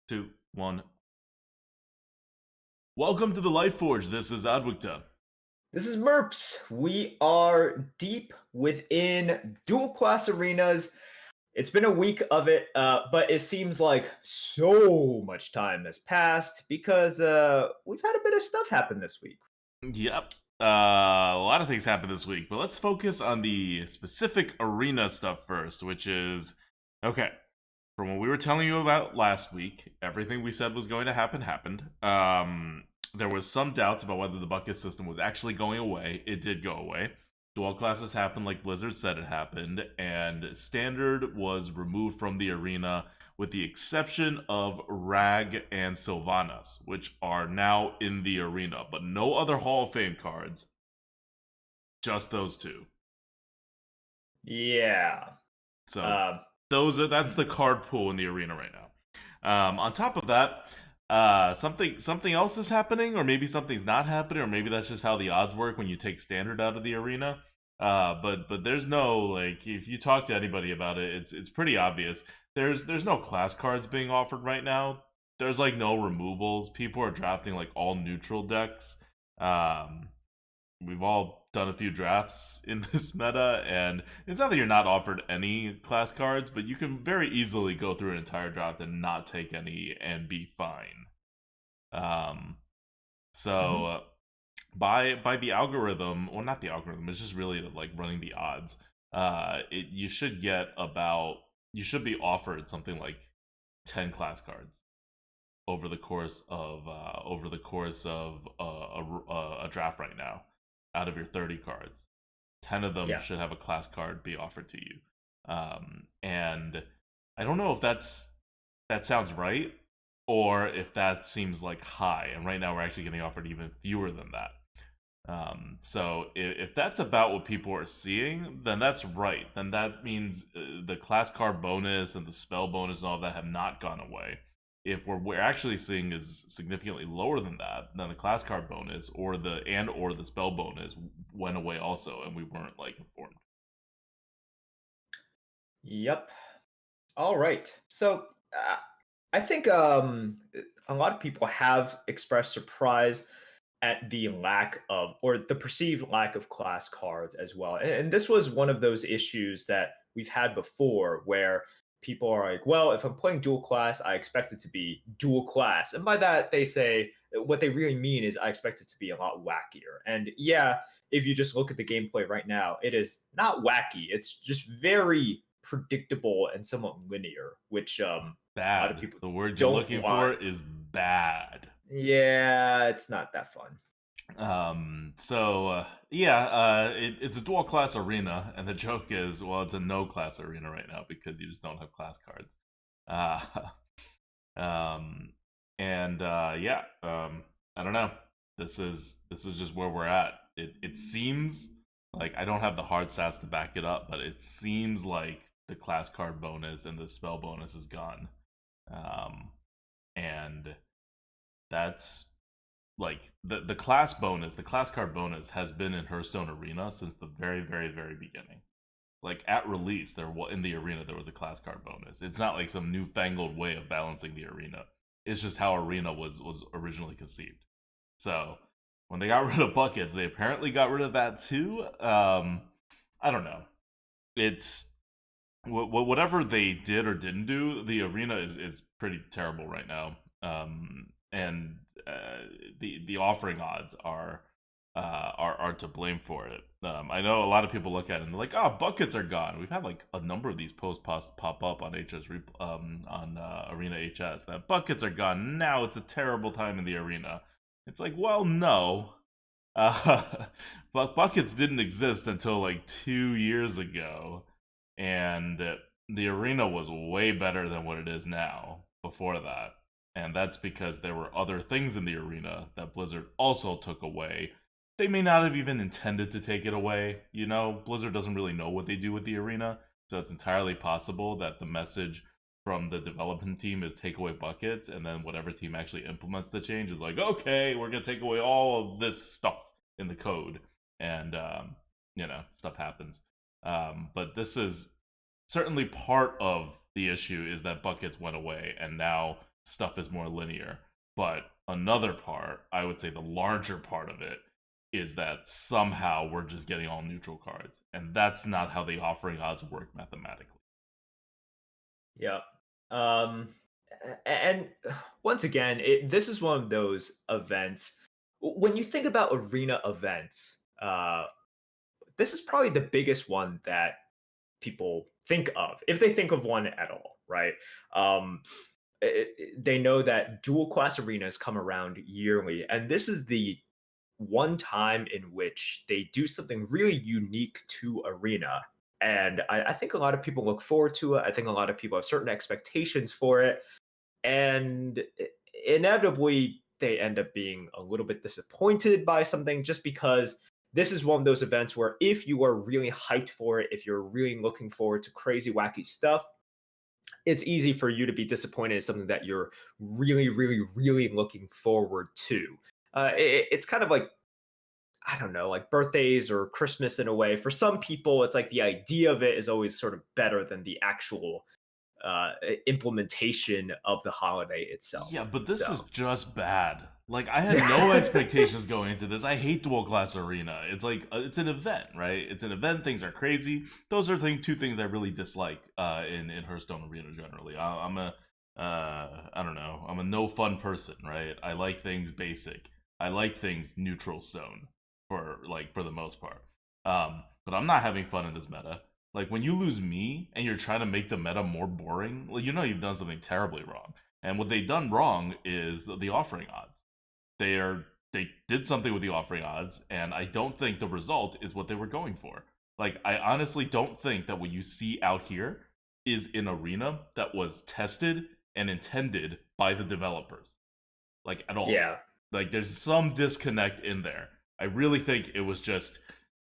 two, one. Welcome to the Lightforge. This is Adwicta. This is Merps. We are deep within dual class arenas. It's been a week of it, but it seems like so much time has passed because we've had a bit of stuff happen this week. Yep. A lot of things happened this week, but let's focus on the specific arena stuff first, which is okay. From what we were telling you about last week, everything we said was going to happen happened. There was some doubts about whether the bucket system was actually going away. It did go away. Dual classes happened like Blizzard said it happened, and Standard was removed from the arena with the exception of Rag and Sylvanas, which are now in the arena, but no other Hall of Fame cards. Just those two. Yeah. So that's the card pool in the arena right now. On top of that, something else is happening, or maybe something's not happening, or maybe that's just how the odds work when you take Standard out of the arena. But there's no, like, if you talk to anybody about it, it's pretty obvious. There's no class cards being offered right now. There's like no removals. People are drafting like all neutral decks. We've all done a few drafts in this meta, and it's not that you're not offered any class cards, but you can very easily go through an entire draft and not take any and be fine. So by the algorithm, well, not the algorithm, it's just really like running the odds. You should be offered something like 10 class cards over the course of a draft right now. Out of your 30 cards, 10 of them should have a class card be offered to you. And I don't know if that sounds right, or if that seems like high. And right now we're actually getting offered even fewer than that. So if that's about what people are seeing, then that's right. Then that means the class card bonus and the spell bonus and all of that have not gone away. If we're actually seeing is significantly lower than that, then the class card bonus or the spell bonus went away also, and we weren't like informed. Yep. All right. So I think a lot of people have expressed surprise at the lack of, or the perceived lack of class cards as well. And this was one of those issues that we've had before where people are like, well, if I'm playing dual class, I expect it to be dual class. And by that, they say what they really mean is I expect it to be a lot wackier. And yeah, if you just look at the gameplay right now, it is not wacky. It's just very predictable and somewhat linear, which a lot of Bad. people The word you're don't looking want. for is bad. Yeah, it's not that fun. It's a dual class arena, and the joke is, well, it's a no class arena right now because you just don't have class cards. Uh, I don't know. This is just where we're at. It seems like I don't have the hard stats to back it up, but it seems like the class card bonus and the spell bonus is gone. And that's like the class bonus, the class card bonus has been in Hearthstone Arena since the very, very, very beginning. Like at release, in the arena there was a class card bonus. It's not like some newfangled way of balancing the arena. It's just how arena was originally conceived. So when they got rid of buckets, they apparently got rid of that too. I don't know. It's whatever they did or didn't do. The arena is pretty terrible right now. And the offering odds are to blame for it. I know a lot of people look at it and they're like, "Oh, buckets are gone." We've had like a number of these posts pop up on Arena HS that buckets are gone. Now it's a terrible time in the arena. It's like, well, no, but buckets didn't exist until like 2 years ago, and the arena was way better than what it is now. Before that. And that's because there were other things in the arena that Blizzard also took away. They may not have even intended to take it away. You know, Blizzard doesn't really know what they do with the arena. So it's entirely possible that the message from the development team is take away buckets, and then whatever team actually implements the change is like, okay, we're going to take away all of this stuff in the code. And, stuff happens. But this is certainly part of the issue is that buckets went away, and now stuff is more linear. But another part, I would say the larger part of it, is that somehow we're just getting all neutral cards. And that's not how the offering odds work mathematically. Yeah. Um, and once again, this is one of those events. When you think about arena events, this is probably the biggest one that people think of, if they think of one at all, right? Um, they know that dual class arenas come around yearly, and this is the one time in which they do something really unique to arena. And I think a lot of people look forward to it. I think a lot of people have certain expectations for it, and inevitably they end up being a little bit disappointed by something, just because this is one of those events where if you are really hyped for it, if you're really looking forward to crazy wacky stuff, it's easy for you to be disappointed in something that you're really really really looking forward to. It's kind of like, I don't know, like birthdays or Christmas in a way. For some people, it's like the idea of it is always sort of better than the actual implementation of the holiday Yeah, itself. but this is So, just bad. Like, I had no expectations going into this. I hate dual class arena. It's like it's an event, right? It's an event. Things are crazy. Those are two things I really dislike in Hearthstone arena generally. I'm a I don't know. I'm a no fun person, right? I like things basic. I like things neutral zone for the most part. But I'm not having fun in this meta. Like, when you lose me and you're trying to make the meta more boring, well, you know you've done something terribly wrong. And what they've done wrong is the offering odds. They did something with the offering odds, and I don't think the result is what they were going for. Like, I honestly don't think that what you see out here is an arena that was tested and intended by the developers. Like, at all. yeah. Like, there's some disconnect in there. I really think it was just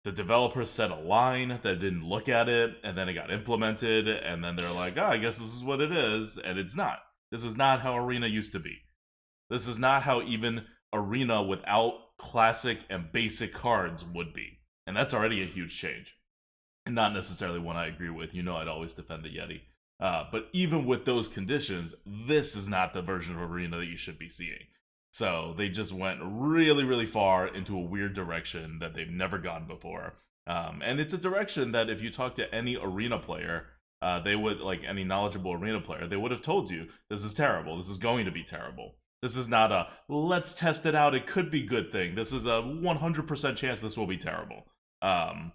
the developers set a line that didn't look at it, and then it got implemented, and then they're like, oh, I guess this is what it is, and it's not. This is not how Arena used to be. This is not how even Arena without classic and basic cards would be. And that's already a huge change. And not necessarily one I agree with. You know I'd always defend the Yeti. But even with those conditions, this is not the version of Arena that you should be seeing. So they just went really, really far into a weird direction that they've never gone before. And it's a direction that if you talk to any Arena player, they would, like any knowledgeable Arena player, they would have told you, this is terrible. This is going to be terrible. This is not a, let's test it out, it could be good thing. This is a 100% chance this will be terrible. Um,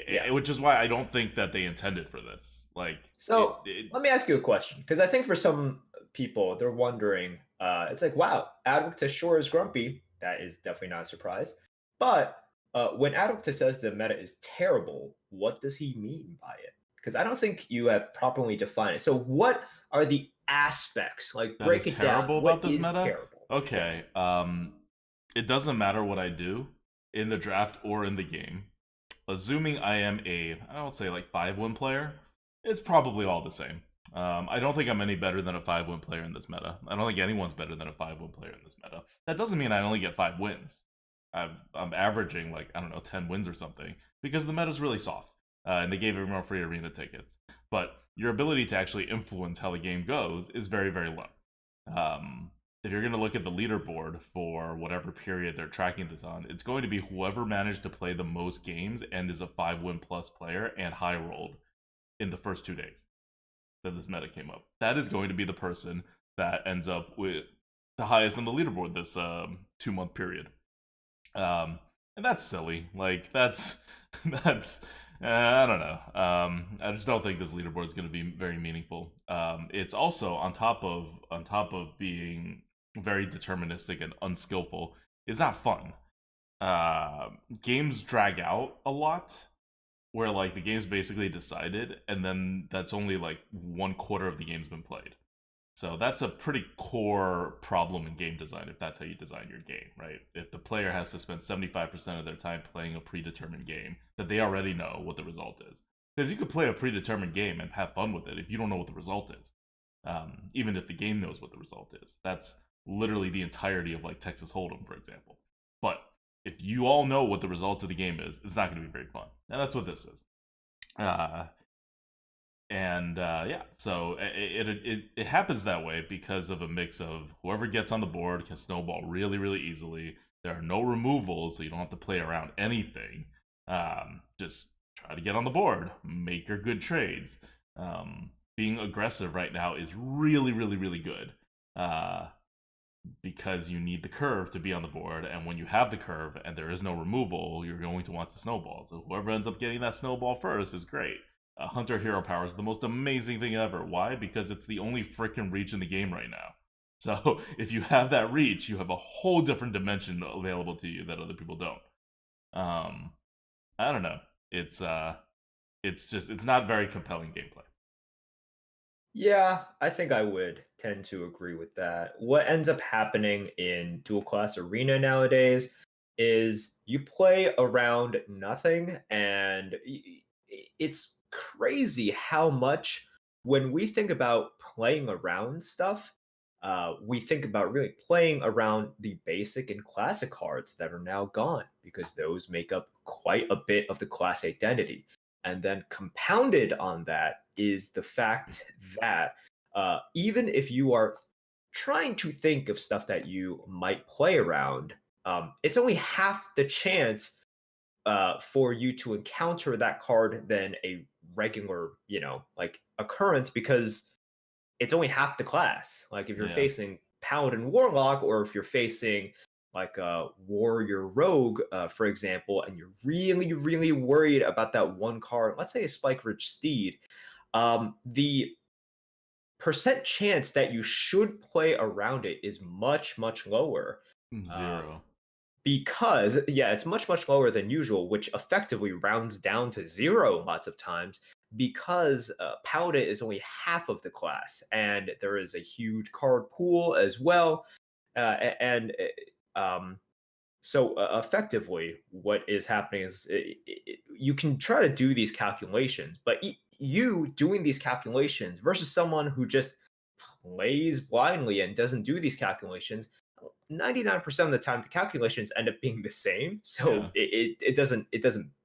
Yeah. which is why I don't think that they intended for this. Like, So let me ask you a question, because I think for some people they're wondering. It's like, wow, Adwictus sure is grumpy. That is definitely not a surprise. But when Adwictus says the meta is terrible, what does he mean by it? Because I don't think you have properly defined it. So what are the aspects? Like, that is break it down. terrible about What this is meta. terrible? Okay, Yes. it doesn't matter what I do in the draft or in the game. Assuming I am I would say like 5-win player, it's probably all the same. I don't think I'm any better than a 5-win player in this meta. I don't think anyone's better than a 5-win player in this meta. That doesn't mean I only get 5 wins. I'm averaging like, I don't know, 10 wins or something, because the meta's really soft. And they gave everyone free arena tickets. But your ability to actually influence how the game goes is very, very low. If you're going to look at the leaderboard for whatever period they're tracking this on, it's going to be whoever managed to play the most games and is a 5-win plus player and high rolled in the first 2 days that this meta came up. That is going to be the person that ends up with the highest on the leaderboard this 2-month period. And that's silly. Like, that's I don't know. I just don't think this leaderboard is going to be very meaningful. It's also on top of being very deterministic and unskillful. It's not fun. Games drag out a lot, where like the game's basically decided, and then that's only like 1/4 of the game's been played. So that's a pretty core problem in game design if that's how you design your game, right? If the player has to spend 75% of their time playing a predetermined game that they already know what the result is. Because you could play a predetermined game and have fun with it if you don't know what the result is. Even if the game knows what the result is. That's literally the entirety of like Texas Hold'em, for example. But if you all know what the result of the game is, it's not going to be very fun. And that's what this is. And yeah, so it happens that way because of a mix of whoever gets on the board can snowball really really easily. There are no removals, so you don't have to play around anything. Just try to get on the board, make your good trades. Being aggressive right now is really really really good. Uh, because you need the curve to be on the board, and when you have the curve and there is no removal, you're going to want to snowball. So whoever ends up getting that snowball first is great. Hunter hero power is the most amazing thing ever. Why? Because it's the only freaking reach in the game right now. So if you have that reach, you have a whole different dimension available to you that other people don't. Um, I don't know. It's not very compelling gameplay. Yeah, I think I would tend to agree with that. What ends up happening in dual class arena nowadays is you play around nothing, and it's crazy how much when we think about playing around stuff, we think about really playing around the basic and classic cards that are now gone because those make up quite a bit of the class identity. And then compounded on that is the fact that even if you are trying to think of stuff that you might play around, it's only half the chance for you to encounter that card than a regular, like occurrence because it's only half the class. Like if you're Yeah, facing Paladin Warlock, or if you're facing like a Warrior Rogue, for example, and you're really, really worried about that one card, let's say a Spike Ridge Steed, the percent chance that you should play around it is much, much lower. Um, zero. because yeah, it's much much lower than usual, which effectively rounds down to zero lots of times because Paladin is only half of the class, and there is a huge card pool as well, and so effectively, what is happening is you can try to do these calculations, but you doing these calculations versus someone who just plays blindly and doesn't do these calculations, 99% of the time the calculations end up being the same, so Yeah. it doesn't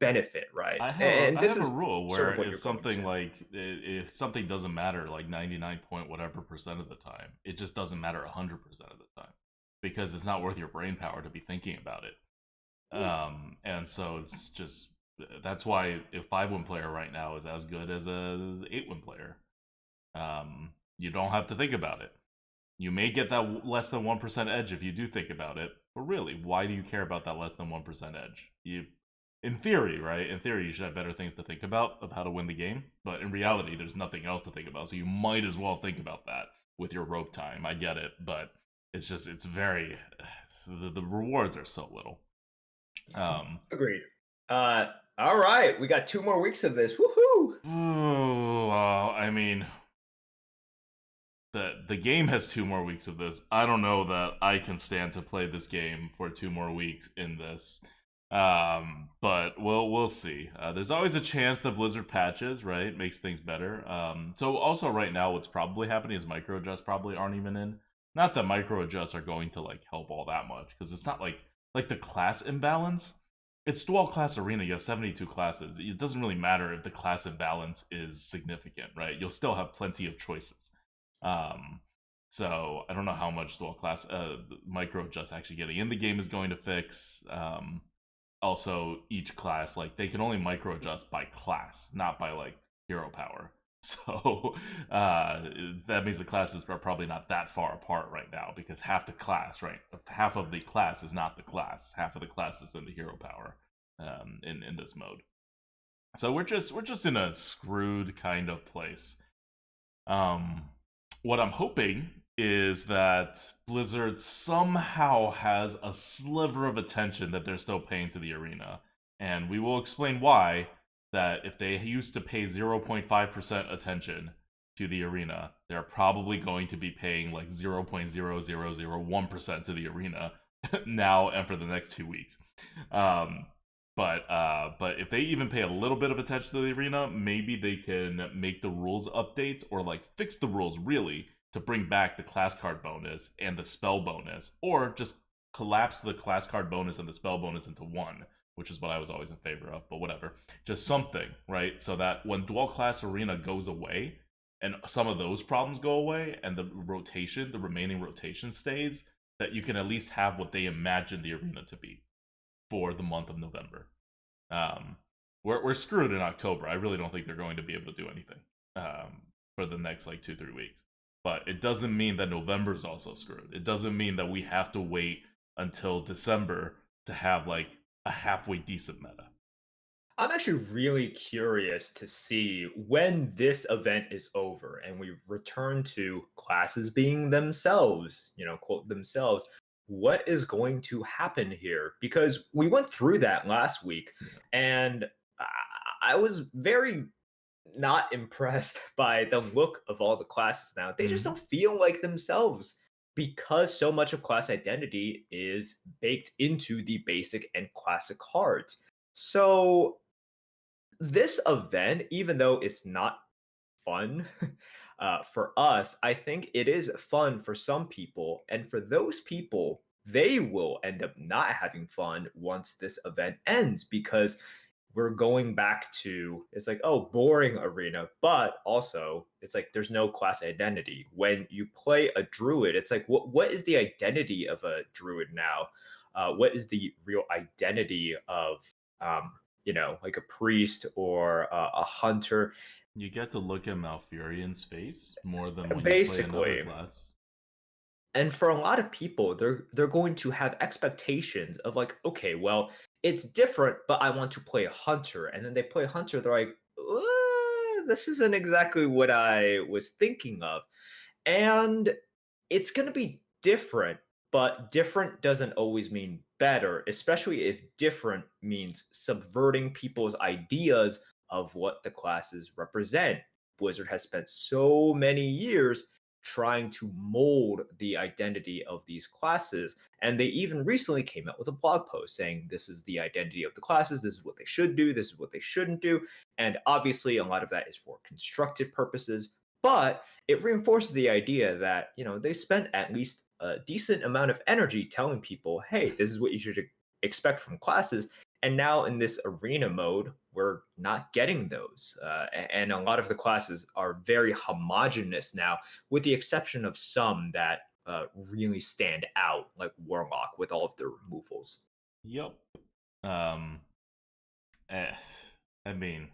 benefit, right? I And this have a is rule sort where of what you're going to. if something doesn't matter like 99 point whatever percent of the time, it just doesn't matter 100% of the time because it's not worth your brain power to be thinking about it. And so it's just that's why a 5-win player right now is as good as a 8-win player. You don't have to think about it. You may get that less than 1% edge if you do think about it, but really, why do you care about that less than 1% edge? In theory, right? In theory, you should have better things to think about of how to win the game, but in reality, there's nothing else to think about, so you might as well think about that with your rope time. I get it, but it's very, the rewards are so little. Um, Agreed. All right, we got 2 more weeks of this. Woohoo! I mean, the game has 2 more weeks of this. I don't know that I can stand to play this game for 2 more weeks in this. But we'll see. There's always a chance that Blizzard patches, right? Makes things better. So also right now, what's probably happening is micro adjusts probably aren't even in. Not that micro adjusts are going to like help all that much because it's not like the class imbalance. It's dual class arena. You have 72 classes. It doesn't really matter if the class imbalance is significant, right? You'll still have plenty of choices. Um, so I don't know how much dual class micro adjust actually getting in the game is going to fix. Also, each class like they can only micro adjust by class, not by like hero power. So that means the classes are probably not that far apart right now because half the class, right? Half of the class is not the class. Half of the class is in the hero power in this mode. So we're just in a screwed kind of place. Um, what I'm hoping is that Blizzard somehow has a sliver of attention that they're still paying to the arena. And we will explain why that if they used to pay 0.5% attention to the arena, they're probably going to be paying like 0.0001% to the arena now and for the next 2 weeks. Um, but if they even pay a little bit of attention to the arena, maybe they can make the rules updates or like fix the rules really to bring back the class card bonus and the spell bonus, or just collapse the class card bonus and the spell bonus into one. which is what I was always in favor of, but whatever. Just something, right? So that when dual class arena goes away and some of those problems go away and the remaining rotation stays, that you can at least have what they imagine the arena to be for the month of November. Um, we're screwed in October. I really don't think they're going to be able to do anything for the next like 2-3 weeks. But it doesn't mean that November is also screwed. It doesn't mean that we have to wait until December to have like a halfway decent meta. I'm actually really curious to see when this event is over and we return to classes being themselves, quote themselves. What is going to happen here? Because we went through that last week, Yeah. and I was very not impressed by the look of all the classes now. They just don't feel like themselves because so much of class identity is baked into the basic and classic cards. So this event, even though it's not fun for us, I think it is fun for some people. And for those people, they will end up not having fun once this event ends because we're going back to it's like, oh, boring arena, but also it's like there's no class identity. When you play a druid, it's like what is the identity of a druid now? What is the real identity of like a priest or a hunter? You get to look at Malfurion's face more than when you play another Basically. class. And for a lot of people, they're going to have expectations of like, okay, well, it's different, but I want to play a hunter. And then they play hunter, they're like, this isn't exactly what I was thinking of. And it's going to be different, but different doesn't always mean better, especially if different means subverting people's ideas of what the classes represent. Blizzard has spent so many years trying to mold the identity of these classes. And they even recently came out with a blog post saying this is the identity of the classes, this is what they should do, this is what they shouldn't do. And obviously, a lot of that is for constructive purposes, but it reinforces the idea that, they spent at least a decent amount of energy telling people, hey, this is what you should expect from classes. And now in this arena mode, we're not getting those. And a lot of the classes are very homogenous now, with the exception of some that really stand out, like Warlock with all of their removals. Yep. Um. I mean,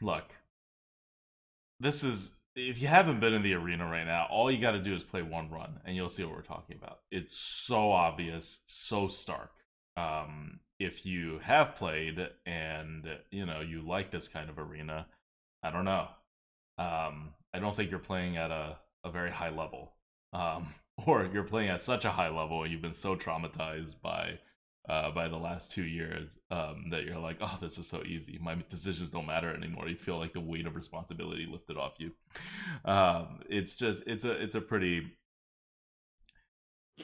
look. This is if you haven't been in the arena right now, all you got to do is play one run, and you'll see what we're talking about. It's so obvious, so stark. If you have played and you like this kind of arena, I don't know. I don't think you're playing at a very high level, or you're playing at such a high level and you've been so traumatized by the last 2 years that you're like, oh, this is so easy. My decisions don't matter anymore. You feel like the weight of responsibility lifted off you. It's a pretty,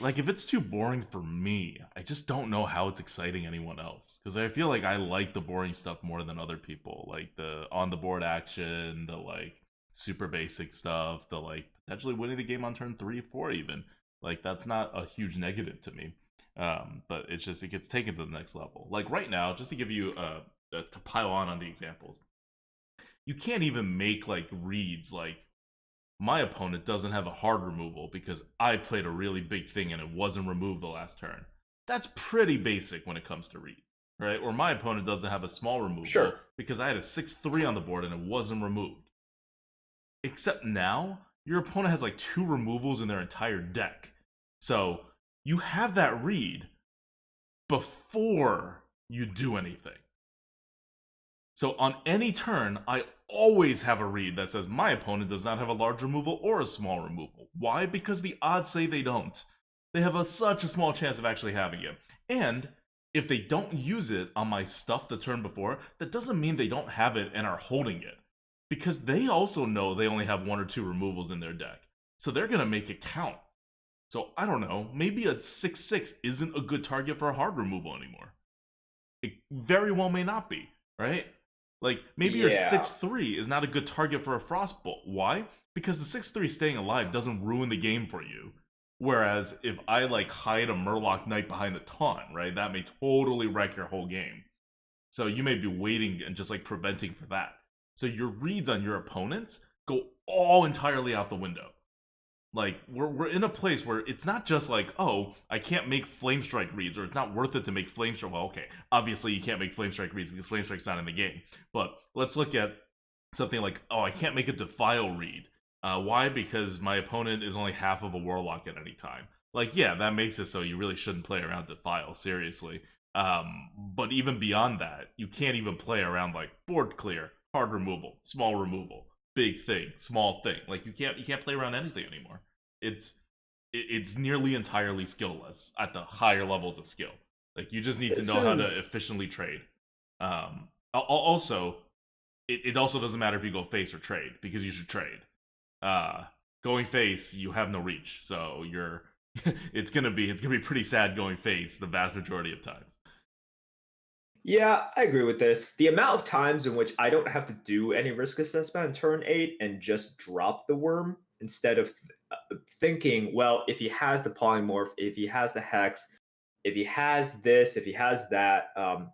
like, if it's too boring for me, I just don't know how it's exciting anyone else. Because I feel like I like the boring stuff more than other people. Like the on the board action, the like super basic stuff, the like potentially winning the game on turn 3, 4 even. Like that's not a huge negative to me. But it's just it gets taken to the next level. Like right now, just to give you to pile on the examples, you can't even make like reads like my opponent doesn't have a hard removal because I played a really big thing and it wasn't removed the last turn. That's pretty basic when it comes to read, right? Or my opponent doesn't have a small removal because I had a 6/3 on the board and it wasn't removed. Except now, your opponent has like 2 removals in their entire deck. So you have that read before you do anything. So on any turn, I always have a read that says my opponent does not have a large removal or a small removal. Why? Because the odds say they don't. They have such a small chance of actually having it. And if they don't use it on my stuff the turn before, that doesn't mean they don't have it and are holding it. Because they also know they only have 1 or 2 removals in their deck. So they're going to make it count. So I don't know, maybe a 6/6 isn't a good target for a hard removal anymore. It very well may not be, right? Like maybe your 6/3 is not a good target for a Frostbolt. Why? Because the 6/3 staying alive doesn't ruin the game for you. Whereas if I like hide a Murloc Knight behind a taunt, right, that may totally wreck your whole game. So you may be waiting and just like preventing for that. So your reads on your opponents go all entirely out the window. Like we're in a place where it's not just like, oh, I can't make flame strike reads, or it's not worth it to make flame strike. Well, okay, obviously you can't make flame strike reads because flame strike's not in the game. But let's look at something like, oh, I can't make a defile read. Why? Because my opponent is only half of a warlock at any time. Like, yeah, that makes it so you really shouldn't play around defile, seriously. But even beyond that, you can't even play around like board clear, hard removal, small removal, big thing, small thing. Like you can't play around anything anymore. It's it's nearly entirely skillless at the higher levels of skill. Like you just need to This know how to is efficiently trade. Also, it also doesn't matter if you go face or trade because you should trade. Uh, Going face, you have no reach, so you're it's gonna be pretty sad going face the vast majority of times. Yeah, I agree with this. The amount of times in which I don't have to do any risk assessment on turn 8 and just drop the worm instead of thinking, well, if he has the polymorph, if he has the hex, if he has this, if he has that,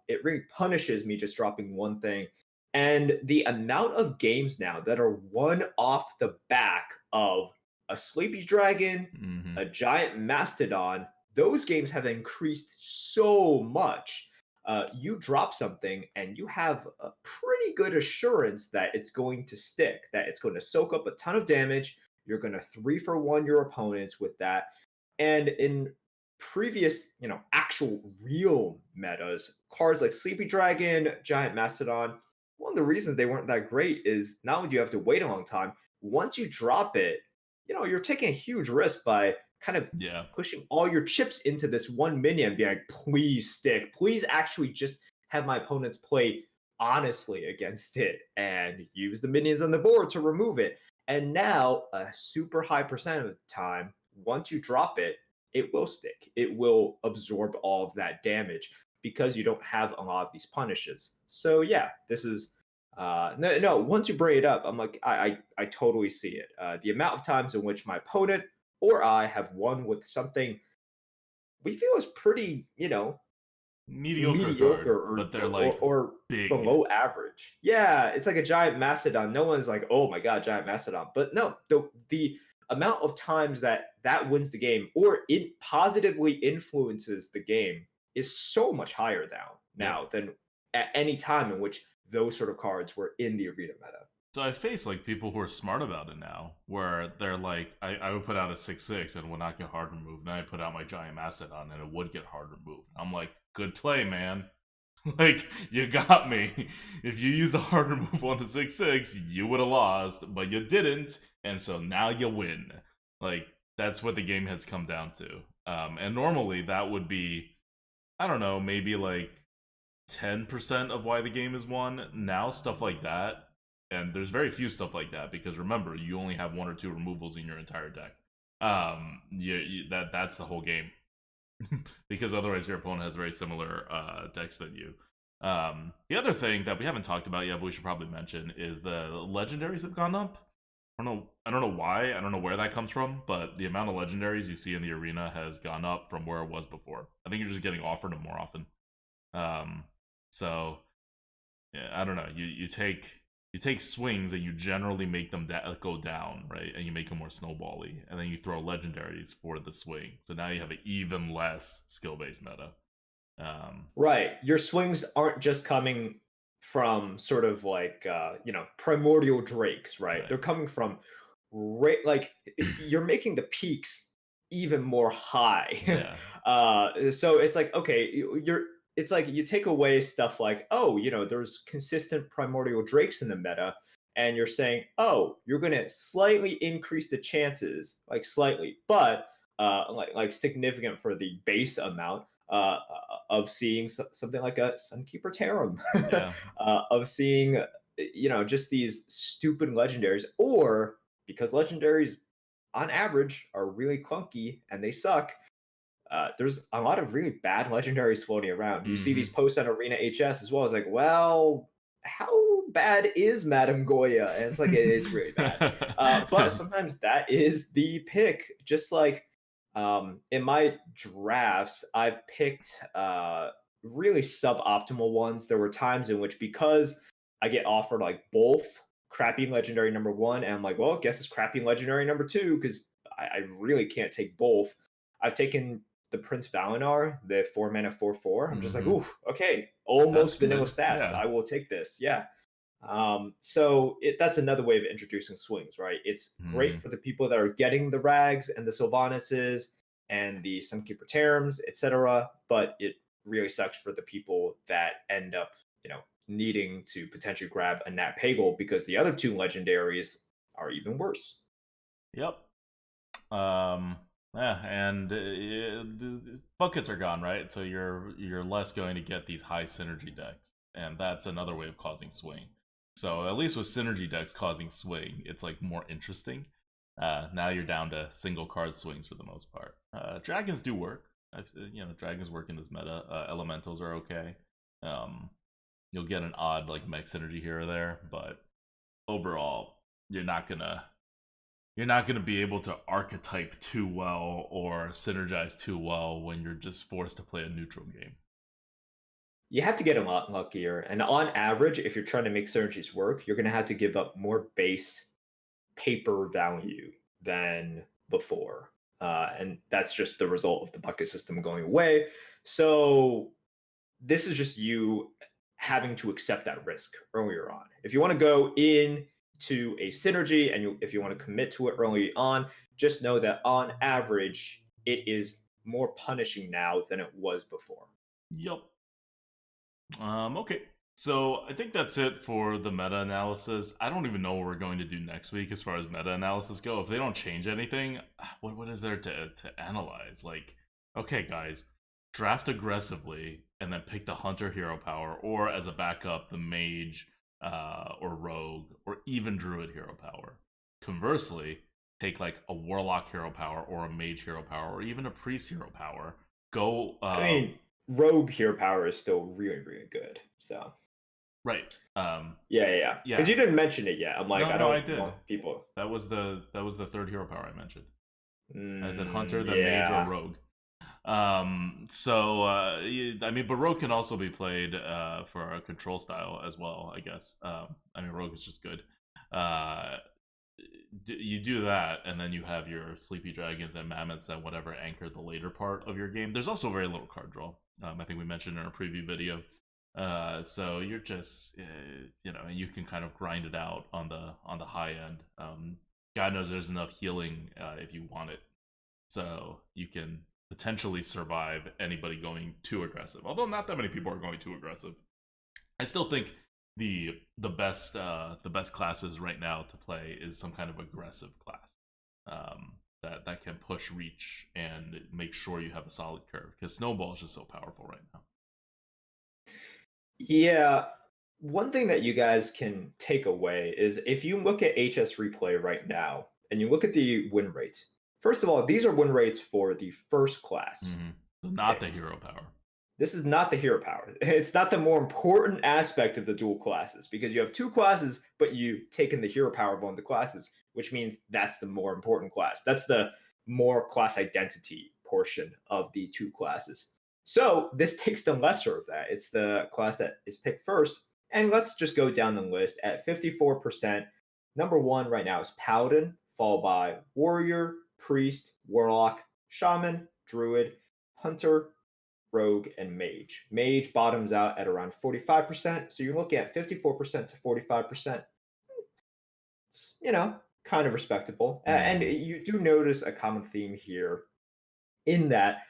it really punishes me just dropping one thing. And the amount of games now that are one off the back of a Sleepy Dragon, Mm-hmm. a Giant Mastodon, those games have increased so much. You drop something and you have a pretty good assurance that it's going to stick, that it's going to soak up a ton of damage. You're going to 3-for-1 your opponents with that. And in previous, actual real metas, cards like Sleepy Dragon, Giant Mastodon, one of the reasons they weren't that great is not only do you have to wait a long time, once you drop it, you're taking a huge risk by kind of Yeah. pushing all your chips into this one minion and being like, please stick. Please actually just have my opponents play honestly against it and use the minions on the board to remove it. And now, a super high percent of the time, once you drop it, it will stick. It will absorb all of that damage because you don't have a lot of these punishes. So yeah, this is no. Once you bring it up, I'm like, I totally see it. The amount of times in which my opponent or I have won with something we feel is pretty, Mediocre mediocre card, or but they're or, or, like or big. below average. Yeah, it's like a giant mastodon. No one's like, oh my god, giant mastodon. But no, the amount of times that wins the game or it positively influences the game is so much higher Yep. now than at any time in which those sort of cards were in the arena meta. So I face like people who are smart about it now, where they're like, I would put out a 6/6 and would not get hard removed. Then I put out my giant mastodon and it would get hard removed. I'm like, good play, man. Like you got me. If you used the hard remove on the 6/6, you would have lost, but you didn't, and so now you win. Like that's what the game has come down to. And normally that would be, I don't know, maybe like 10% of why the game is won. Now stuff like that, and there's very few stuff like that because remember, you only have one or two removals in your entire deck. That's the whole game because otherwise your opponent has very similar decks than you. The other thing that we haven't talked about yet, but we should probably mention, is the legendaries have gone up. I don't know why. I don't know where that comes from, but the amount of legendaries you see in the arena has gone up from where it was before. I think you're just getting offered them more often. Um, so yeah, I don't know. You take swings and you generally make them go down, right? And you make them more snowbally, and then you throw legendaries for the swing. So now you have an even less skill based meta. Right. Your swings aren't just coming from sort of like primordial drakes, right? Right. They're coming from like you're making the peaks even more high. Yeah. So it's like okay, you're it's like you take away stuff like oh, there's consistent primordial drakes in the meta and you're saying, "Oh, you're going to slightly increase the chances, like slightly, but like significant for the base amount of seeing something like a Sunkeeper Tarum, Yeah. of seeing, just these stupid legendaries, or because legendaries on average are really clunky and they suck. There's a lot of really bad legendaries floating around. You see Mm-hmm. these posts on Arena HS as well. It's like, well, how bad is Madame Goya? And it's like, it's really bad. But sometimes that is the pick. Just like In my drafts, I've picked really suboptimal ones. There were times in which, because I get offered like both crappy legendary number one, and I'm like, well, I guess it's crappy legendary number two because I really can't take both. I've taken the Prince Valinar, the 4 mana 4/4. I'm just like, Mm-hmm. ooh, okay, That's almost vanilla good. stats. Yeah. I will take this. Yeah. So that's another way of introducing swings, right? It's great Mm-hmm. for the people that are getting the Rags and the Sylvanuses and the Sunkeeper Terms, etc. But it really sucks for the people that end up, needing to potentially grab a Nat Pagle because the other two legendaries are even worse. Yep. Um, yeah, and the buckets are gone, right? So you're less going to get these high synergy decks, and that's another way of causing swing. So at least with synergy decks causing swing, it's like more interesting. Now you're down to single card swings for the most part. Dragons do work. Dragons work in this meta. Elementals are okay. Um, you'll get an odd like mech synergy here or there, but overall, you're not gonna you're not going to be able to archetype too well or synergize too well when you're just forced to play a neutral game. You have to get a lot luckier. And on average, if you're trying to make synergies work, you're going to have to give up more base paper value than before. And that's just the result of the bucket system going away. So this is just you having to accept that risk earlier on. If you want to go in to a synergy and if you want to commit to it early on, just know that on average, it is more punishing now than it was before. Yep. Okay. So I think that's it for the meta analysis. I don't even know what we're going to do next week as far as meta analysis go. If they don't change anything, what is there to analyze? Like, okay, guys, draft aggressively and then pick the hunter hero power, or as a backup, the mage, or rogue, or even druid hero power. Conversely, take like a warlock hero power, or a mage hero power, or even a priest hero power. Go I mean, rogue hero power is still really, really good. So right. yeah. Because Yeah. you didn't mention it yet. I'm like, No, I no, I don't did. want people. That was the third hero power I mentioned. I said hunter, then mage, or Yeah. rogue. I mean, but rogue can also be played for a control style as well, I guess. I mean, rogue is just good. Uh, you do that, and then you have your sleepy dragons and mammoths and whatever anchor the later part of your game. There's also very little card draw. I think we mentioned in our preview video. So you're just you can kind of grind it out on the high end. God knows there's enough healing if you want it, so you can potentially survive anybody going too aggressive. Although not that many people are going too aggressive. I still think the best classes right now to play is some kind of aggressive class, that can push reach and make sure you have a solid curve, because snowball is just so powerful right now. Yeah. One thing that you guys can take away is if you look at HS replay right now and you look at the win rates, first of all, these are win rates for the first class Mm-hmm. So not the picked. hero power. This is not the hero power. It's not the more important aspect of the dual classes because you have two classes, but you've taken the hero power of one of the classes, which means that's the more important class. That's the more class identity portion of the two classes. So this takes the lesser of that. It's the class that is picked first. And let's just go down the list at 54%. Number one right now is Paladin, followed by Warrior, Priest, Warlock, Shaman, Druid, Hunter, Rogue, and Mage. Mage bottoms out at around 45%. So you're looking at 54% to 45%. It's, kind of respectable. And Mm-hmm. you do notice a common theme here in that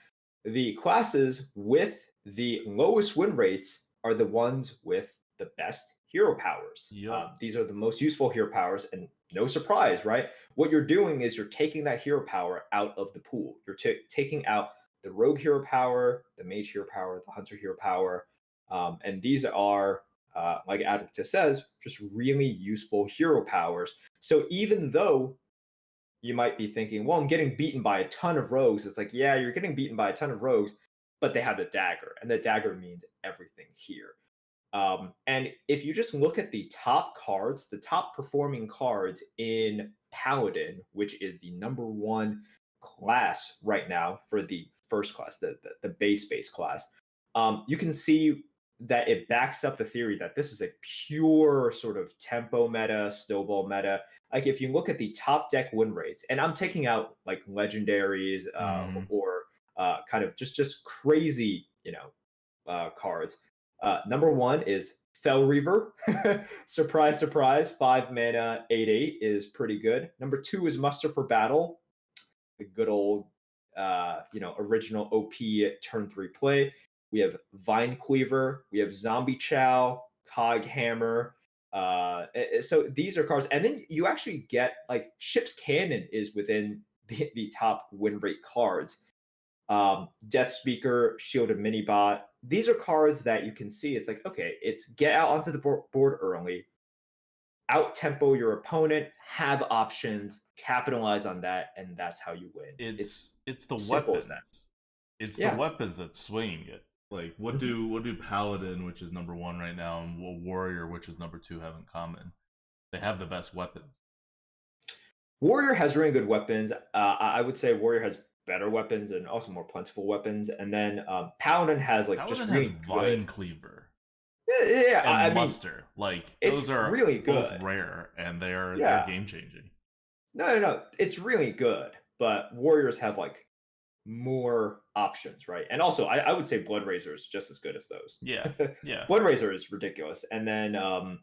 the classes with the lowest win rates are the ones with the best hero powers. Yep. These are the most useful hero powers, and no surprise, right? What you're doing is you're taking that hero power out of the pool. You're taking out the rogue hero power, the mage hero power, the hunter hero power, and these are, like Advocate says, just really useful hero powers. So even though you might be thinking, well, I'm getting beaten by a ton of rogues. It's like, yeah, you're getting beaten by a ton of rogues, but they have the dagger, and the dagger means everything here. And if you just look at the top cards, the top performing cards in Paladin, which is the number one class right now for the first class, the base class, you can see that it backs up the theory that this is a pure sort of tempo meta, snowball meta. Like if you look at the top deck win rates, and I'm taking out like legendaries Mm, or kind of just crazy, cards. Number one is Fell Reaver. Surprise, surprise. 5 mana, 8/8 is pretty good. Number two is Muster for Battle, the good old, original OP turn three play. We have Vine Cleaver. We have Zombie Chow, Cog Hammer. So these are cards, and then you actually get like Ship's Cannon is within the top win rate cards. Death Speaker, Shielded Minibot. These are cards that you can see. It's like, okay, it's get out onto the board early, out tempo your opponent, have options, capitalize on that, and that's how you win. It's it's the simple as that. weapons. It's the Yeah. weapons that's swinging it. Like Mhm. what do Paladin, which is number one right now, and Warrior, which is number two, have in common? They have the best weapons. Warrior has really good weapons. I would say Warrior has better weapons and also more plentiful weapons. And then Paladin has like just Paladin has really good. Vine Cleaver Yeah, and I mean, Muster. Like it's those are really both good. rare and they're Yeah. game changing. No. It's really good. But Warriors have like more options, right? And also, I would say Blood Razor is just as good as those. Yeah, yeah. Blood Razor is ridiculous. And then,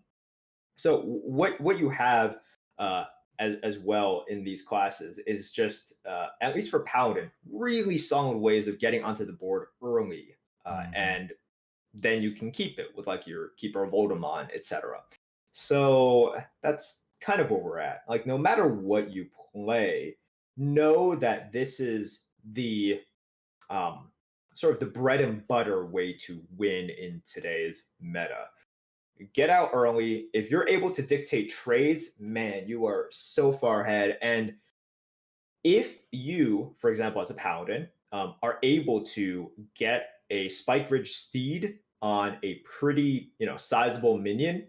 so what you have uh, as well in these classes is just, at least for Paladin, really solid ways of getting onto the board early, Mm-hmm. and then you can keep it with like your Keeper of Voldemort, etc. So that's kind of where we're at. Like, no matter what you play, know that this is the um, sort of the bread and butter way to win in today's meta. Get out early. If you're able to dictate trades, man, you are so far ahead. And if you, for example, as a paladin, are able to get a Spike Ridge Steed on a pretty, sizable minion,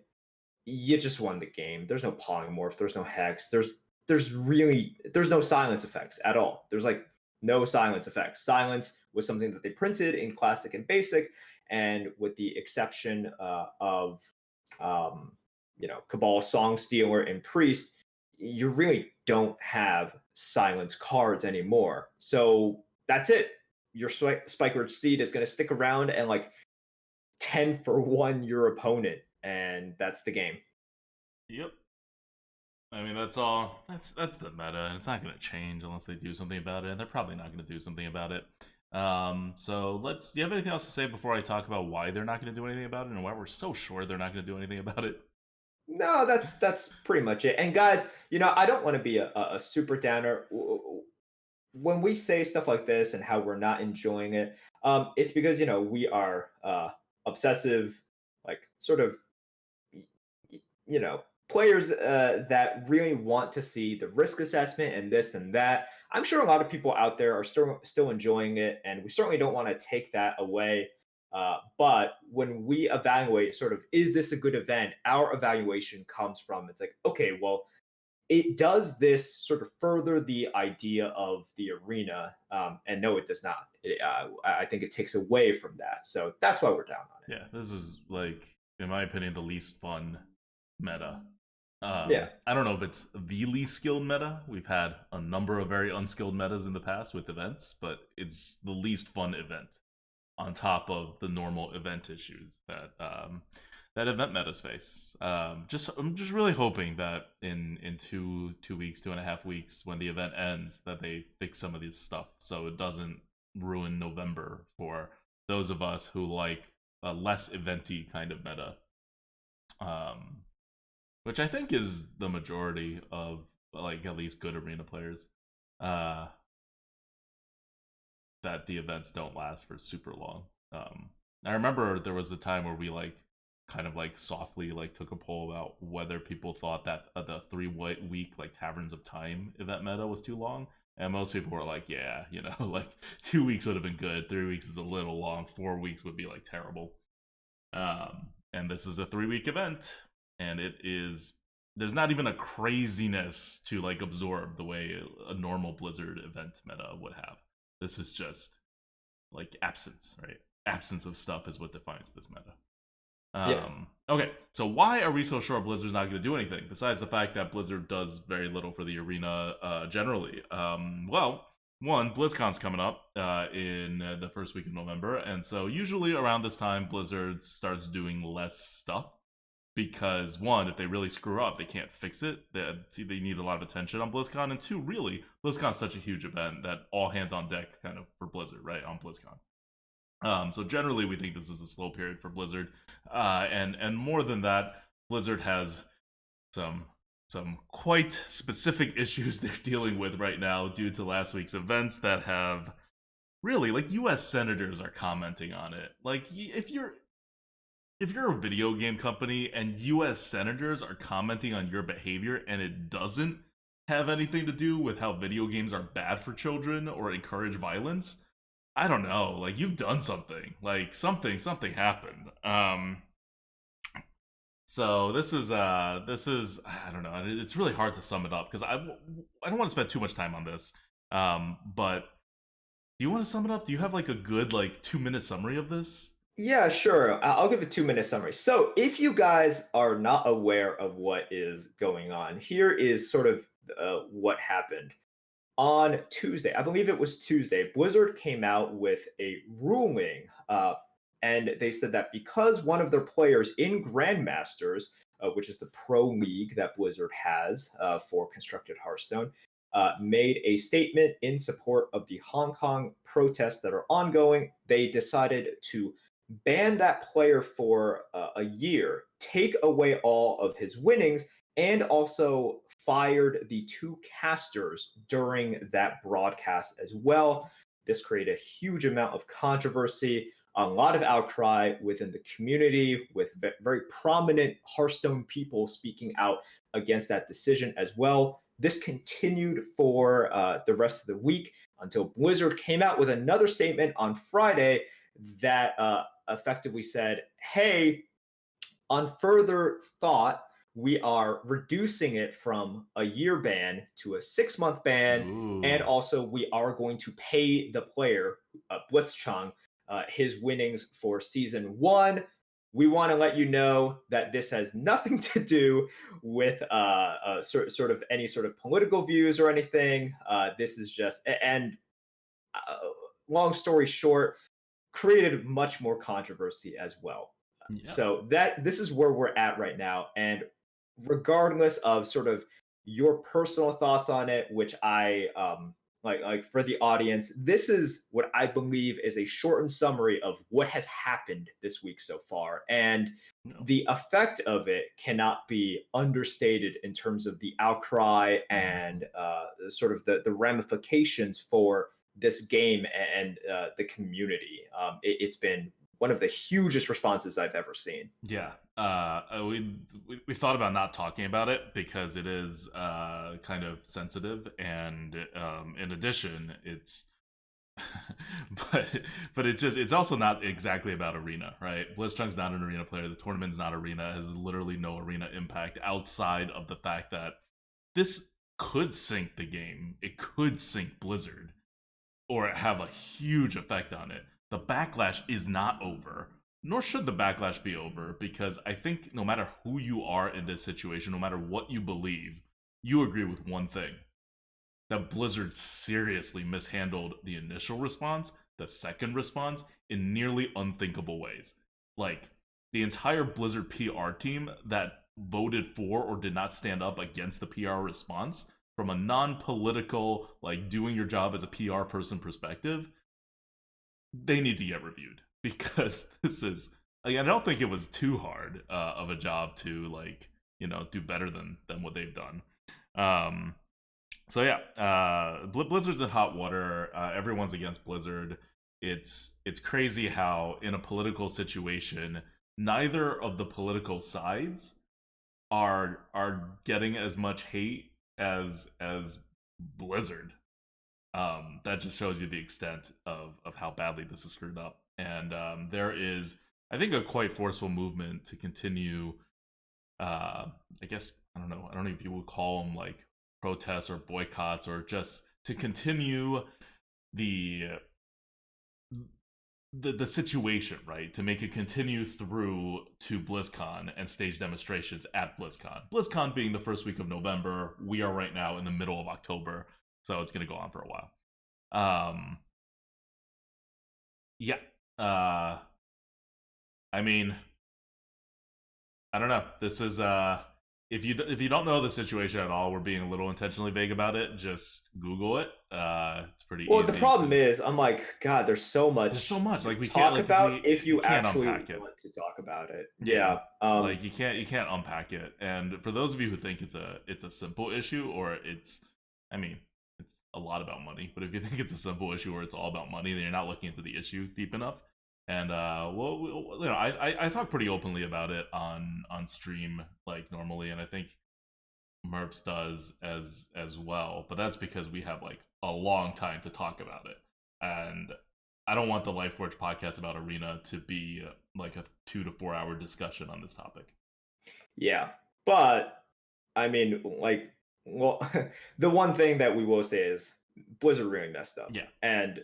you just won the game. There's no polymorph. There's no hex. There's no silence effects at all. There's like no silence effects. Silence was something that they printed in classic and basic, and with the exception of um, Cabal, Song Stealer, and Priest, you really don't have silence cards anymore. So that's it. Your Spike Steed is going to stick around and like 10 for 1 your opponent, and that's the game. Yep. I mean that's all. That's the meta. It's not going to change unless they do something about it, and they're probably not going to do something about it. So let's. Do you have anything else to say before I talk about why they're not going to do anything about it and why we're so sure they're not going to do anything about it? No, that's pretty much it. And guys, I don't want to be a super downer. When we say stuff like this and how we're not enjoying it, it's because we are obsessive, like sort of players that really want to see the risk assessment and this and that. I'm sure a lot of people out there are still enjoying it, and we certainly don't want to take that away. But when we evaluate, sort of, is this a good event? Our evaluation comes from, it's like, okay, well, it does this sort of further the idea of the arena, and no, it does not. I think it takes away from that, so that's why we're down on it. Yeah, this is like, in my opinion, the least fun meta. Yeah. I don't know if it's the least skilled meta. We've had a number of very unskilled metas in the past with events, but it's the least fun event on top of the normal event issues that that event metas face. I'm just really hoping that in 2 weeks, 2.5 weeks, when the event ends, that they fix some of this stuff so it doesn't ruin November for those of us who like a less eventy kind of meta. Um, which I think is the majority of like at least good arena players. Uh, that the events don't last for super long. I remember there was a time where we like kind of like softly like took a poll about whether people thought that the 3 week like Taverns of Time event meta was too long, and most people were like, yeah, like 2 weeks would have been good. 3 weeks is a little long. 4 weeks would be like terrible. And this is a 3 week event, and it is there's not even a craziness to like absorb the way a normal Blizzard event meta would have. This is just like absence, right? Absence of stuff is what defines this meta. Yeah. Okay, so why are we so sure Blizzard's not going to do anything besides the fact that Blizzard does very little for the arena generally? Well, one, BlizzCon's coming up in the first week of November, and so usually around this time, Blizzard starts doing less stuff because one, if they really screw up, they can't fix it. They need a lot of attention on BlizzCon, and two, really, BlizzCon's such a huge event that all hands on deck kind of for Blizzard, right, on BlizzCon. So generally, we think this is a slow period for Blizzard, and more than that, Blizzard has some quite specific issues they're dealing with right now due to last week's events that have really like U.S. senators are commenting on it. Like if you're a video game company and U.S. senators are commenting on your behavior and it doesn't have anything to do with how video games are bad for children or encourage violence, I don't know. Like you've done something. Like something happened. So this is I don't know. It's really hard to sum it up because I don't want to spend too much time on this. But do you want to sum it up? Do you have like a good like 2 minute summary of this? Yeah, sure. I'll give a 2 minute summary. So, if you guys are not aware of what is going on, here is sort of what happened. On Tuesday, I believe it was Tuesday, Blizzard came out with a ruling, and they said that because one of their players in Grandmasters, which is the pro league that Blizzard has for Constructed Hearthstone, made a statement in support of the Hong Kong protests that are ongoing, they decided to ban that player for a year, take away all of his winnings, and also fired the two casters during that broadcast as well. This created a huge amount of controversy, a lot of outcry within the community, with very prominent Hearthstone people speaking out against that decision as well. This continued for the rest of the week until Blizzard came out with another statement on Friday that effectively said, hey, on further thought, we are reducing it from a year ban to a 6 month ban. And Ooh. also, we are going to pay the player, Blitzchung, his winnings for season one. We want to let you know that this has nothing to do with sort of any sort of political views or anything. This is just, and long story short, created much more controversy as well. Yeah. So that this is where we're at right now, and regardless of sort of your personal thoughts on it, which I like for the audience, this is what I believe is a shortened summary of what has happened this week so far, and No. the effect of it cannot be understated in terms of the outcry and sort of the ramifications for this game and the community. It's been one of the hugest responses I've ever seen. Yeah. We thought about not talking about it because it is kind of sensitive, and in addition, it's but it's also not exactly about arena, right? Blitzchung's not an arena player. The tournament's not arena. Has literally no arena impact outside of the fact that this could sink the game. It could sink Blizzard or have a huge effect on it. The backlash is not over, nor should the backlash be over, because I think no matter who you are in this situation, no matter what you believe, you agree with one thing: that Blizzard seriously mishandled the initial response, the second response, in nearly unthinkable ways. Like, the entire Blizzard PR team that voted for or did not stand up against the PR response, from a non-political, like doing your job as a PR person perspective, they need to get reviewed because this is. Like, I don't think it was too hard of a job to do better than what they've done. So yeah, Blizzard's in hot water. Everyone's against Blizzard. It's crazy how in a political situation, neither of the political sides are getting as much hate as Blizzard. That just shows you the extent of how badly this is screwed up. And there is, I think, a quite forceful movement to continue. I guess I don't know if you would call them like protests or boycotts, or just to continue the the situation, right? To make it continue through to BlizzCon and stage demonstrations at BlizzCon. BlizzCon being the first week of November. We are right now in the middle of October, so it's going to go on for a while. Yeah. I mean, I don't know. This is if you don't know the situation at all, we're being a little intentionally vague about it. Just Google it. It's pretty Well, easy. the problem is, I'm like, God, there's so much like we to can't talk like about if we you can't actually unpack it. want to talk about it. Yeah. Yeah. Like you can't unpack it. And for those of you who think it's a simple issue, or it's, I mean, it's a lot about money, but if you think it's a simple issue or it's all about money, then you're not looking into the issue deep enough. And well, you know, I talk pretty openly about it on stream like normally, and I think Merps does as well, but that's because we have like a long time to talk about it, and I don't want the Lightforge podcast about Arena to be like a 2 to 4 hour discussion on this topic. Yeah, but I mean, like, well, the one thing that we will say is Blizzard really messed up. Yeah, And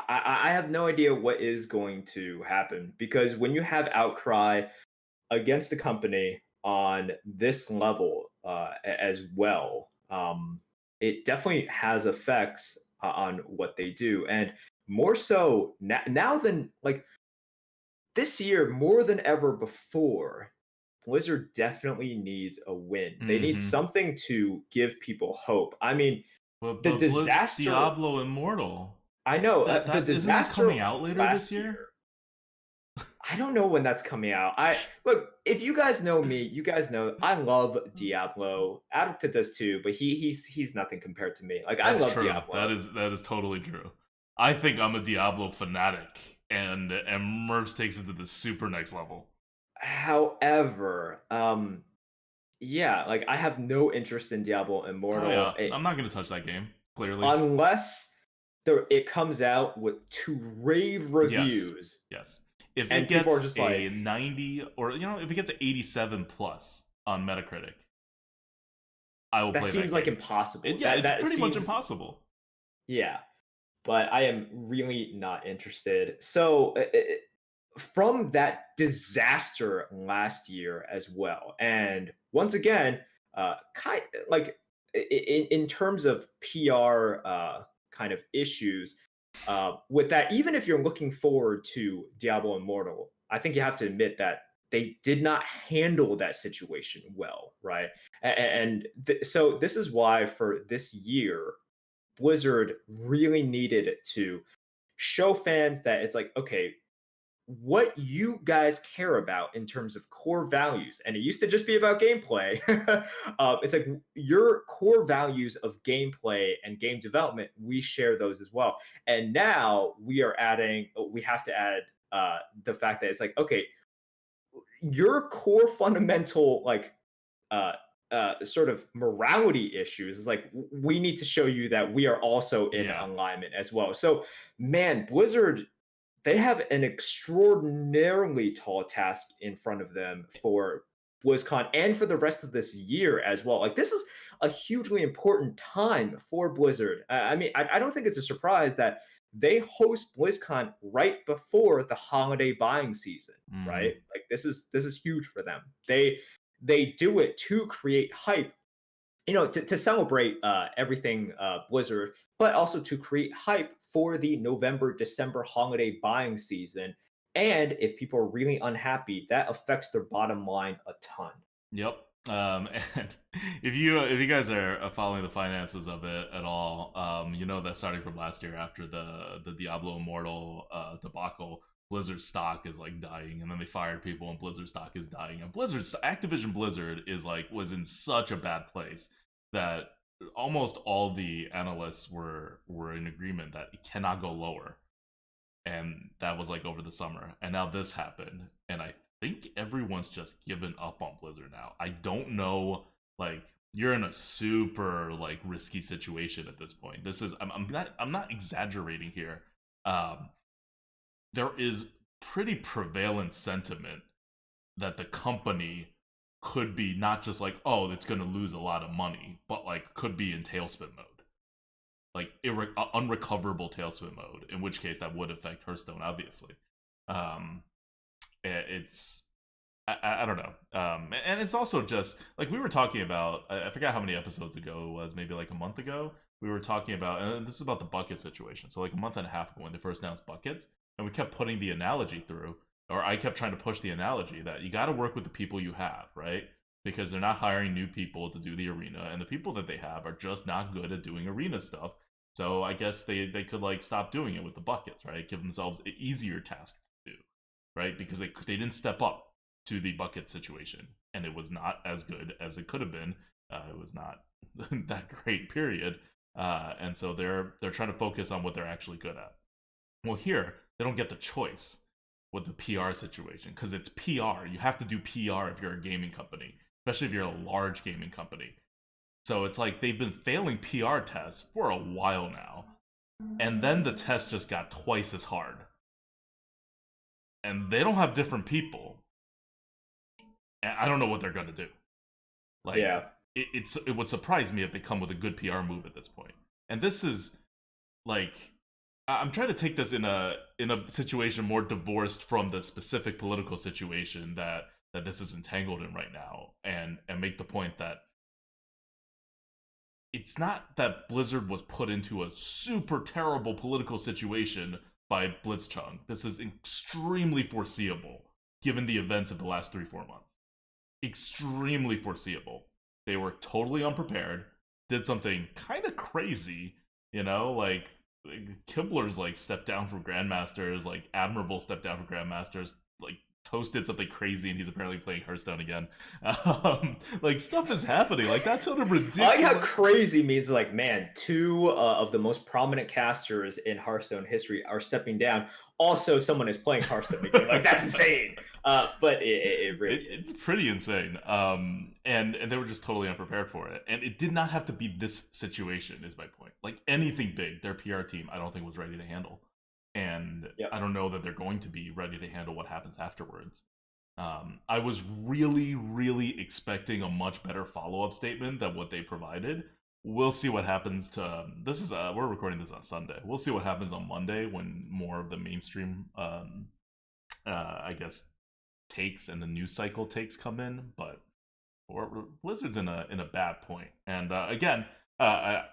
I have no idea what is going to happen, because when you have outcry against the company on this level as well, it definitely has effects on what they do, and more so now than like this year, more than ever before. Blizzard definitely needs a win. They need mm-hmm. something to give people hope. I mean, But the Blizz disaster. Diablo Immortal, I know the that isn't that disaster coming out later this last year? year. I don't know when that's coming out. I look, if you guys know me, you guys know I love Diablo. Addict does too, but he's nothing compared to me. Like, I That's love true. Diablo. That is totally true. I think I'm a Diablo fanatic, and Merps takes it to the super next level. However, yeah, like, I have no interest in Diablo Oh Immortal. yeah, I'm not gonna touch that game. Clearly, Unless it comes out with 2 rave yes, reviews, yes. If it and people are gets just a like, 90, or you know, if it gets an 87 plus on Metacritic, I will that play that seems like game. impossible. Yeah, it's That pretty much seems, impossible. yeah, but I am really not interested. So from that disaster last year as well, and once again, kind like in terms of PR kind of issues, with that, even if you're looking forward to Diablo Immortal, I think you have to admit that they did not handle that situation well, right? And so this is why for this year, Blizzard really needed to show fans that it's like, okay, what you guys care about in terms of core values, and it used to just be about gameplay. It's like your core values of gameplay and game development, we share those as well. And now we have to add the fact that it's like, okay, your core fundamental, like, uh, sort of morality issues is like, we need to show you that we are also in Yeah. alignment as well. So, man, Blizzard, they have an extraordinarily tall task in front of them for BlizzCon and for the rest of this year as well. Like, this is a hugely important time for Blizzard. I mean, I don't think it's a surprise that they host BlizzCon right before the holiday buying season, Mm-hmm. right? Like, this is huge for them. They do it to create hype, to celebrate everything Blizzard, but also to create hype for the November, December holiday buying season. And if people are really unhappy, that affects their bottom line a ton. Yep. And if you guys are following the finances of it at all, you know that starting from last year after the Diablo Immortal debacle, Blizzard stock is like dying, and then they fired people, and Blizzard stock is dying, and Activision Blizzard is like was in such a bad place that almost all the analysts were in agreement that it cannot go lower, and that was like over the summer, and now this happened, and I think everyone's just given up on Blizzard now. I don't know, like, you're in a super like risky situation at this point. This is I'm not exaggerating here. Um, there is pretty prevalent sentiment that the company could be not just like, oh, it's going to lose a lot of money, but like could be in tailspin mode, like unrecoverable tailspin mode, in which case that would affect Hearthstone, obviously. um it's I don't know. And it's also just like we were talking about. I forgot how many episodes ago it was, maybe like a month ago. We were talking about, and this is about the bucket situation. So like a month and a half ago when they first announced buckets, and we kept putting the analogy through, or I kept trying to push the analogy that you got to work with the people you have, right? Because they're not hiring new people to do the arena, and the people that they have are just not good at doing arena stuff. So I guess they could like stop doing it with the buckets, right? Give themselves easier tasks to do, right? Because they didn't step up to the bucket situation, and it was not as good as it could have been. It was not that great, period. And so they're trying to focus on what they're actually good at. Well, here they don't get the choice with the PR situation because it's PR. You have to do PR if you're a gaming company, especially if you're a large gaming company. So it's like they've been failing PR tests for a while now, and then the test just got twice as hard. And they don't have different people. I don't know what they're gonna do. Like, Yeah. It would surprise me if they come with a good PR move at this point. And this is like, I'm trying to take this in a situation more divorced from the specific political situation that this is entangled in right now, and make the point that it's not that Blizzard was put into a super terrible political situation by Blitzchung. This is extremely foreseeable given the events of the last 3-4 months. Extremely foreseeable. They were totally unprepared, did something kind of crazy, like Kibler's like stepped down from Grandmasters, like Admirable stepped down from Grandmasters, like Toast did something crazy and he's apparently playing Hearthstone again. Like stuff is happening. Like that's sort of ridiculous. I like how crazy means like, man, two of the most prominent casters in Hearthstone history are stepping down. Also, someone is playing Hearthstone again. Like that's insane. But it really it's pretty insane. And they were just totally unprepared for it. And it did not have to be this situation, is my point. Like anything big, their PR team, I don't think was ready to handle. And Yep. I don't know that they're going to be ready to handle what happens afterwards. I was really, really expecting a much better follow-up statement than what they provided. We'll see what happens to this is we're recording this on Sunday. We'll see what happens on Monday when more of the mainstream I guess takes and the news cycle takes come in. But Blizzard's in a bad point. And again, I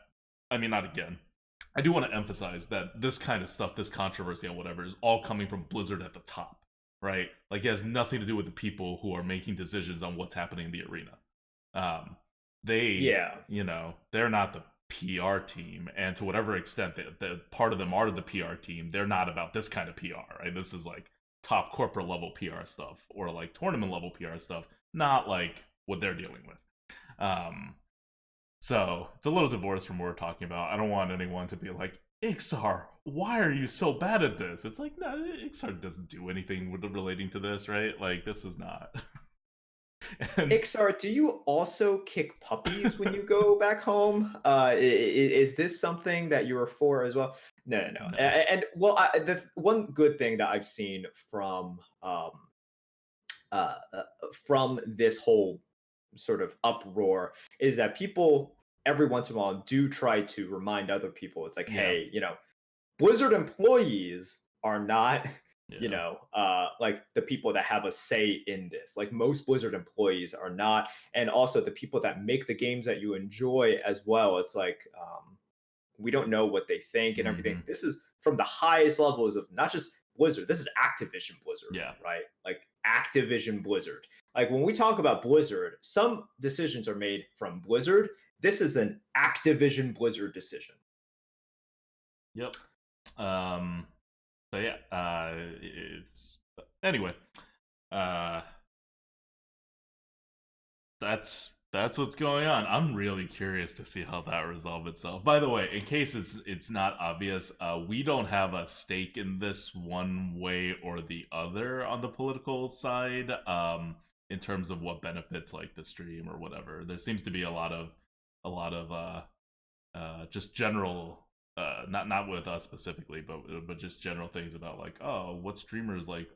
mean, not again. I do want to emphasize that this kind of stuff, this controversy and whatever, is all coming from Blizzard at the top, right? Like, it has nothing to do with the people who are making decisions on what's happening in the arena. They're not the PR team, and to whatever extent that part of them are the PR team, they're not about this kind of PR, right? This is like top corporate level PR stuff, or like tournament level PR stuff, not like what they're dealing with. So it's a little divorced from what we're talking about. I don't want anyone to be like, Ixar, why are you so bad at this? It's like, no, Ixar doesn't do anything relating to this, right? Like, this is not. Ixar, do you also kick puppies when you go back home? Is this something that you were for as well? No. And well, the one good thing that I've seen from this whole sort of uproar is that people every once in a while do try to remind other people. It's like, hey, Blizzard employees are not like the people that have a say in this. Like most Blizzard employees are not, and also the people that make the games that you enjoy as well. It's like we don't know what they think and everything. This is from the highest levels of not just Blizzard. This is Activision Blizzard, right? Like Activision Blizzard. Like when we talk about Blizzard, some decisions are made from Blizzard. This is an Activision Blizzard decision. Yep. So yeah, it's anyway. That's what's going on. I'm really curious to see how that resolves itself. By the way, in case it's not obvious, we don't have a stake in this one way or the other on the political side. In terms of what benefits like the stream or whatever, there seems to be a lot of just general not with us specifically, but just general things about like, oh, what streamers like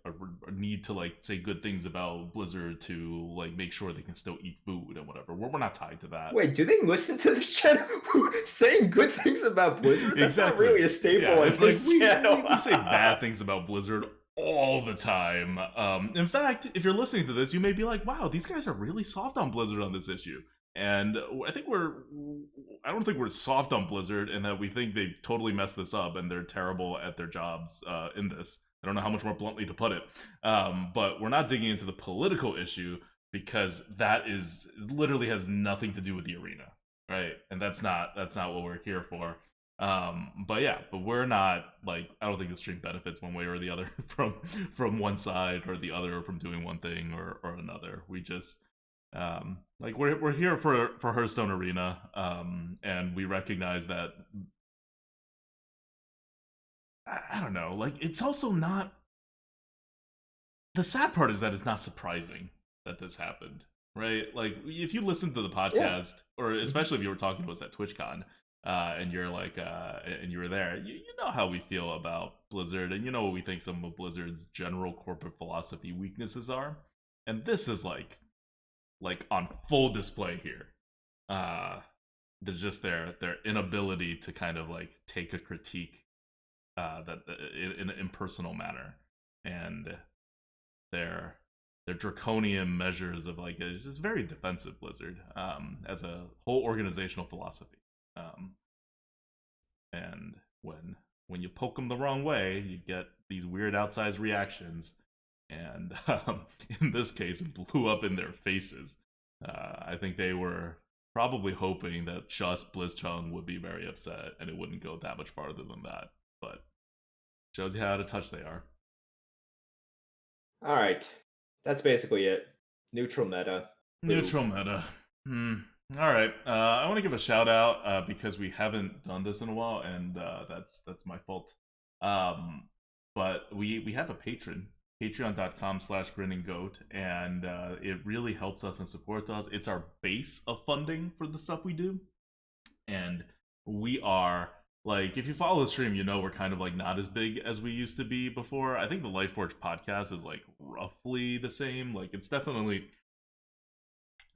need to like say good things about Blizzard to like make sure they can still eat food and whatever. We're not tied to that. Wait, do they listen to this channel? Saying good things about Blizzard? That's not Exactly. really a staple Yeah, on it's like this channel. we say bad things about Blizzard all the time. In fact, if you're listening to this, you may be like, wow, these guys are really soft on Blizzard on this issue. And I don't think we're soft on Blizzard in that we think they've totally messed this up and they're terrible at their jobs in this. I don't know how much more bluntly to put it. But we're not digging into the political issue because that is literally has nothing to do with the arena, right? And that's not what we're here for. But yeah, but we're not like, I don't think the stream benefits one way or the other from one side or the other, or from doing one thing or another. We just like we're here for Hearthstone Arena, and we recognize that I don't know, like it's also not, the sad part is that it's not surprising that this happened, right? Like if you listen to the podcast, or especially if you were talking to us at TwitchCon, and you're like, and you were there, you know how we feel about Blizzard, and you know what we think some of Blizzard's general corporate philosophy weaknesses are, and this is like on full display here. There's just their inability to kind of like take a critique that in an impersonal manner, and their draconian measures of like, it's just very defensive Blizzard as a whole organizational philosophy. And when you poke them the wrong way, you get these weird outsized reactions, and in this case, it blew up in their faces. I think they were probably hoping that just Blizzchung would be very upset, and it wouldn't go that much farther than that. But shows you how out of touch they are. All right, that's basically it. Neutral meta. Neutral meta. All right. I want to give a shout out because we haven't done this in a while, and that's my fault. But we have a patron, patreon.com/grinninggoat, and it really helps us and supports us. It's our base of funding for the stuff we do, and we are like, if you follow the stream, you know we're kind of like not as big as we used to be before. I think the Lightforge podcast is like roughly the same. Like it's definitely,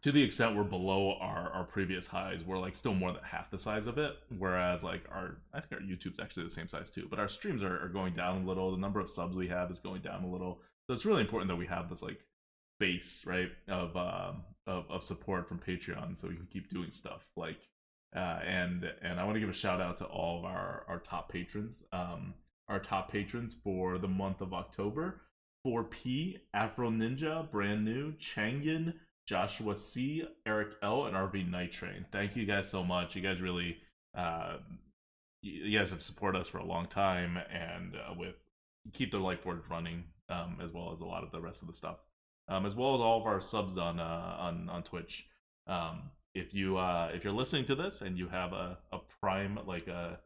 to the extent we're below our previous highs, we're like still more than half the size of it. Whereas like I think our YouTube's actually the same size too, but our streams are going down a little. The number of subs we have is going down a little. So it's really important that we have this like base, right, of support from Patreon, so we can keep doing stuff like and I want to give a shout out to all of our top patrons. Our top patrons for the month of October: 4P, Afro Ninja, Brand New, Changen, Joshua C, Eric L, and RV Night Train. Thank you guys so much. You guys really you guys have supported us for a long time, and with keep the Lightforge running, as well as a lot of the rest of the stuff, as well as all of our subs on Twitch. If you're listening to this and you have a Prime, like a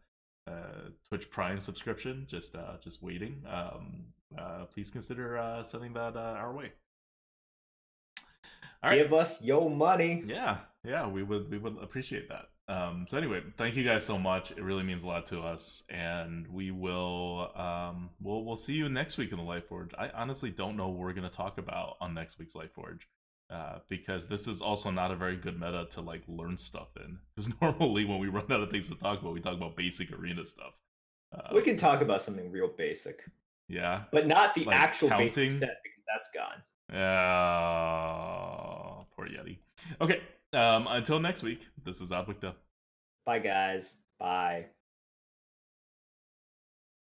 Twitch Prime subscription, just waiting, please consider sending that our way. All right. Give us your money. Yeah, we would appreciate that. So anyway, thank you guys so much. It really means a lot to us, and we will we'll see you next week in the Lightforge. I honestly don't know what we're gonna talk about on next week's Lightforge, because this is also not a very good meta to like learn stuff in. Because normally when we run out of things to talk about, we talk about basic arena stuff. We can talk about something real basic. Yeah, but not the like actual counting basic set, because that's gone. Poor Yeti. Okay, until next week, this is Adwicta. Bye, guys. Bye.